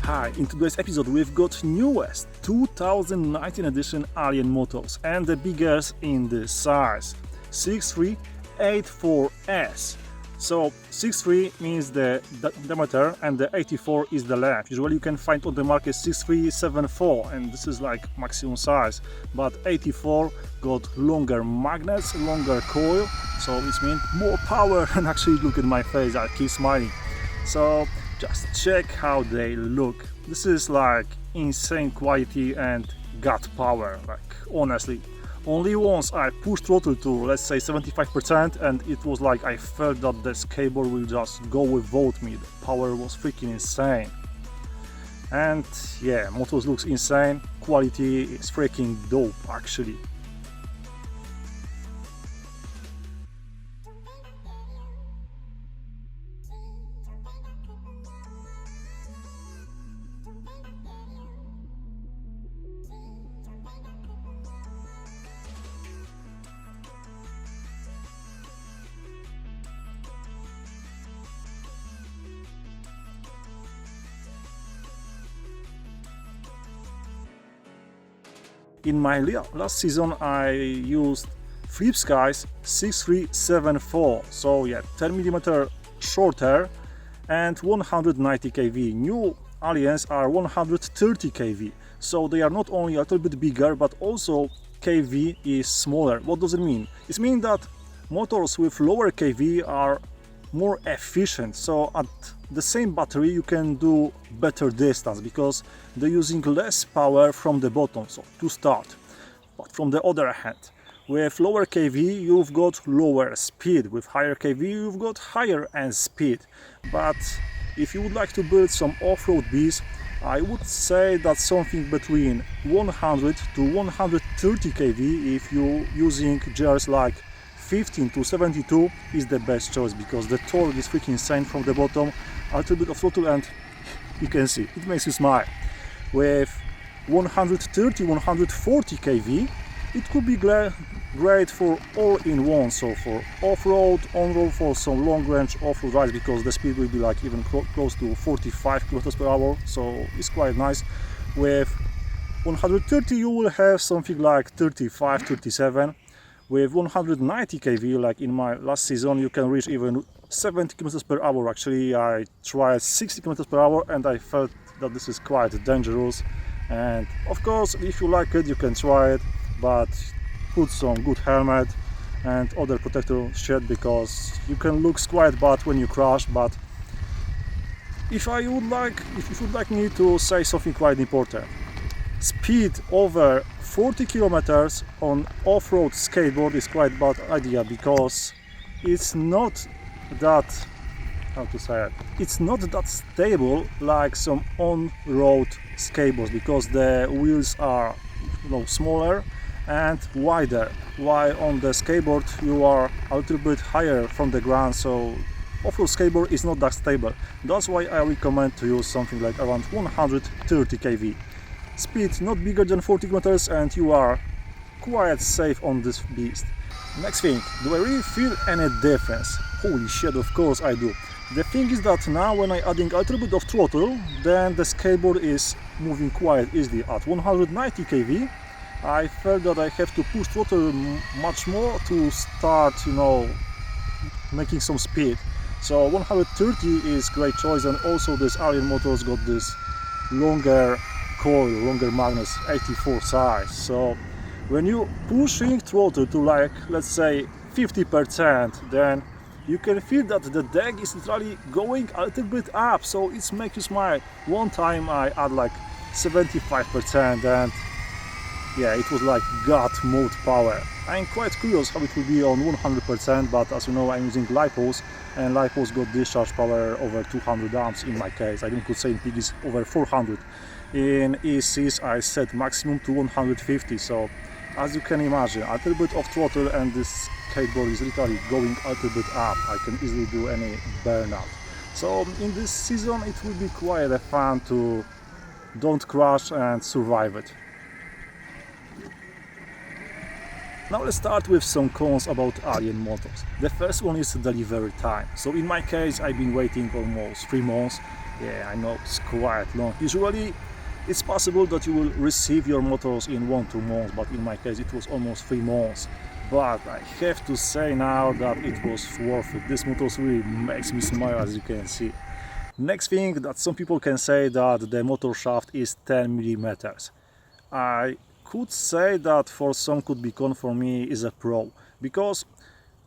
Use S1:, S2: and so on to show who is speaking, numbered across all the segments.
S1: Hi, in today's episode we've got newest 2019 edition Alien motors and the biggest in the size 6384S. So 63 means the diameter and the 84 is the length. Usually you can find on the market 6374 and this is like maximum size, but 84 got longer magnets, longer coil, so this means more power. And actually look at my face, I keep smiling. So just check how they look. This is like insane quality and gut power, like honestly. Only once I pushed throttle to, let's say, 75% and it was like I felt that the skateboard will just go without me. The power was freaking insane. And yeah, motors looks insane, quality is freaking dope actually. In my last season I used Flip Sky's 6374, so yeah, 10mm shorter and 190 kV. New Aliens are 130 kV, so they are not only a little bit bigger but also kV is smaller. What does it mean? It means that motors with lower kV are more efficient, so at the same battery you can do better distance because they're using less power from the bottom, so to start. But from the other hand, with lower kV you've got lower speed, with higher kV you've got higher end speed. But if you would like to build some off-road beast, I would say that something between 100 to 130 kV if you're using gears like 15 to 72 is the best choice, because the torque is freaking insane from the bottom. A little bit of throttle and you can see it makes you smile. With 130-140 kV it could be great for all-in-one, so for off-road, on-road, for some long-range off-road rides, because the speed will be like even close to 45 km/h, so it's quite nice. With 130 you will have something like 35-37. With 190 kV, like in my last season, you can reach even 70 km/h. Actually, I tried 60 km/h and I felt that this is quite dangerous. And of course, if you like it, you can try it, but put some good helmet and other protector shit, because you can look quite bad when you crash. But if you would like me to say something quite important, speed over 40 kilometers on off-road skateboard is quite bad idea, because it's not that, how to say it, it's not that stable like some on-road skateboards, because the wheels are, you know, smaller and wider, while on the skateboard you are a little bit higher from the ground, so off-road skateboard is not that stable. That's why I recommend to use something like around 130 kV. Speed not bigger than 40 kilometers and you are quite safe on this beast. Next thing, do I really feel any difference? Holy shit, of course I do. The thing is that now when I adding a little bit of throttle, then the skateboard is moving quite easily. At 190 kV I felt that I have to push throttle much more to start, you know, making some speed. So 130 is great choice, and also this Alien motors got this longer coil, longer magnets, 84 size. So when you pushing throttle to like, let's say 50%, then you can feel that the deck is literally going a little bit up, so it's make you smile. One time I add like 75% and yeah, it was like gut mode power. I'm quite curious how it will be on 100%, but as you know, I'm using lipos, and lipos got discharge power over 200 amps in my case. I could say in PG is over 400. In ECs I set maximum to 150, so as you can imagine, a little bit of throttle and this skateboard is literally going a little bit up. I can easily do any burnout. So in this season it will be quite fun to don't crash and survive it. Now let's start with some cons about Alien motors. The first one is delivery time. So in my case I've been waiting almost 3 months. Yeah, I know it's quite long. Usually it's possible that you will receive your motors in 1-2 months, but in my case it was almost 3 months. But I have to say now that it was worth it. This motor really makes me smile, as you can see. Next thing, that some people can say that the motor shaft is 10 millimeters. I could say that for some could be con, for me is a pro, because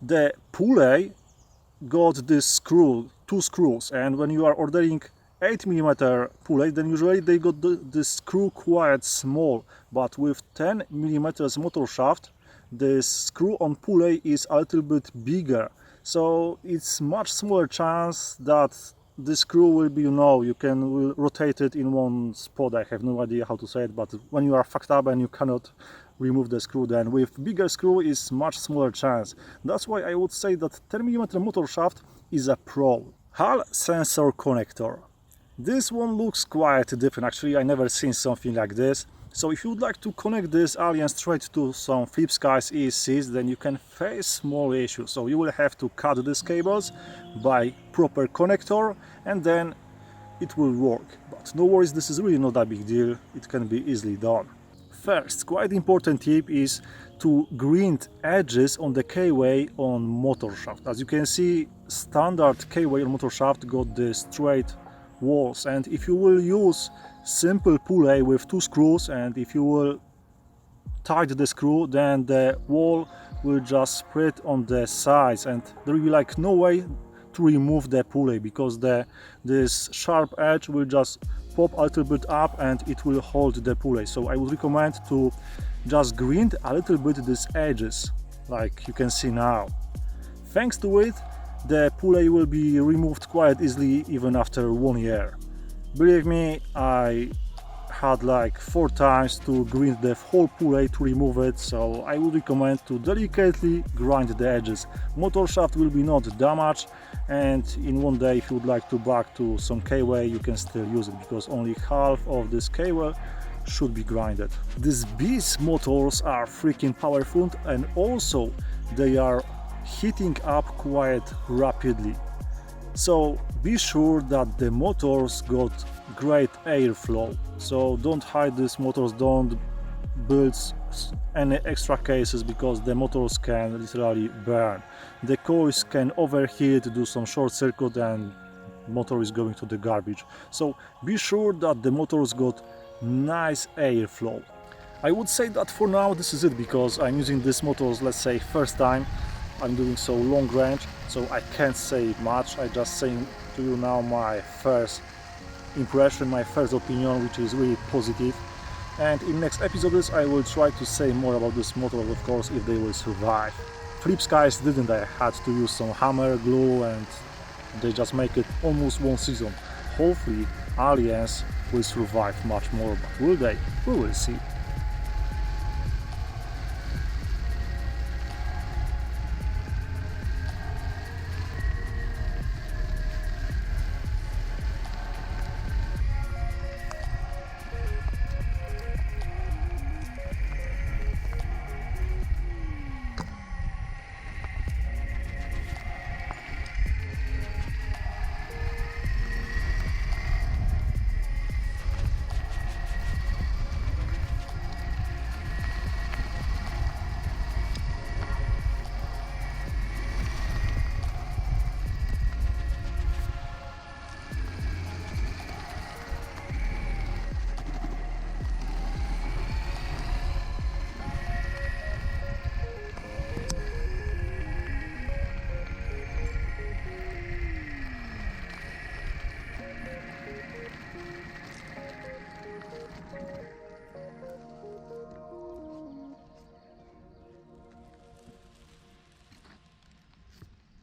S1: the pulley got this screw, 2 screws, and when you are ordering 8mm pulley, then usually they got the screw quite small, but with 10mm motor shaft the screw on pulley is a little bit bigger, so it's much smaller chance that the screw will be, you can rotate it in one spot. I have no idea how to say it, but when you are fucked up and you cannot remove the screw, then with bigger screw is much smaller chance. That's why I would say that 10mm motor shaft is a pro. Hull sensor connector. This one looks quite different. Actually, I never seen something like this. So if you would like to connect this Alien straight to some Flip Skies ESCs, then you can face small issues. So you will have to cut these cables by proper connector and then it will work. But no worries, this is really not a big deal. It can be easily done. First, quite important tip is to grind edges on the K-way on motor shaft. As you can see, standard K-way on motor shaft got the straight walls, and if you will use simple pulley with 2 screws and if you will tighten the screw, then the wall will just spread on the sides and there will be like no way to remove the pulley, because this sharp edge will just pop a little bit up and it will hold the pulley. So I would recommend to just grind a little bit these edges, like you can see now. Thanks to it, the pulley will be removed quite easily even after 1 year. Believe me, I had like 4 times to grind the whole pulley to remove it, so I would recommend to delicately grind the edges. Motor shaft will be not damaged, and in 1 day if you would like to back to some K-way, you can still use it, because only half of this K-way should be grinded. These beast motors are freaking powerful, and also they are heating up quite rapidly. So be sure that the motors got great airflow. So don't hide these motors, don't build any extra cases, because the motors can literally burn. The coils can overheat, do some short circuit, and motor is going to the garbage. So be sure that the motors got nice airflow. I would say that for now this is it, because I'm using these motors, let's say, first time. I'm doing so long range, so I can't say much. I just saying to you now my first impression, my first opinion, which is really positive. And in next episodes I will try to say more about this motor, of course, if they will survive. Flip Skies didn't. I had to use some hammer glue and they just make it almost 1 season. Hopefully Aliens will survive much more, but will they? We will see.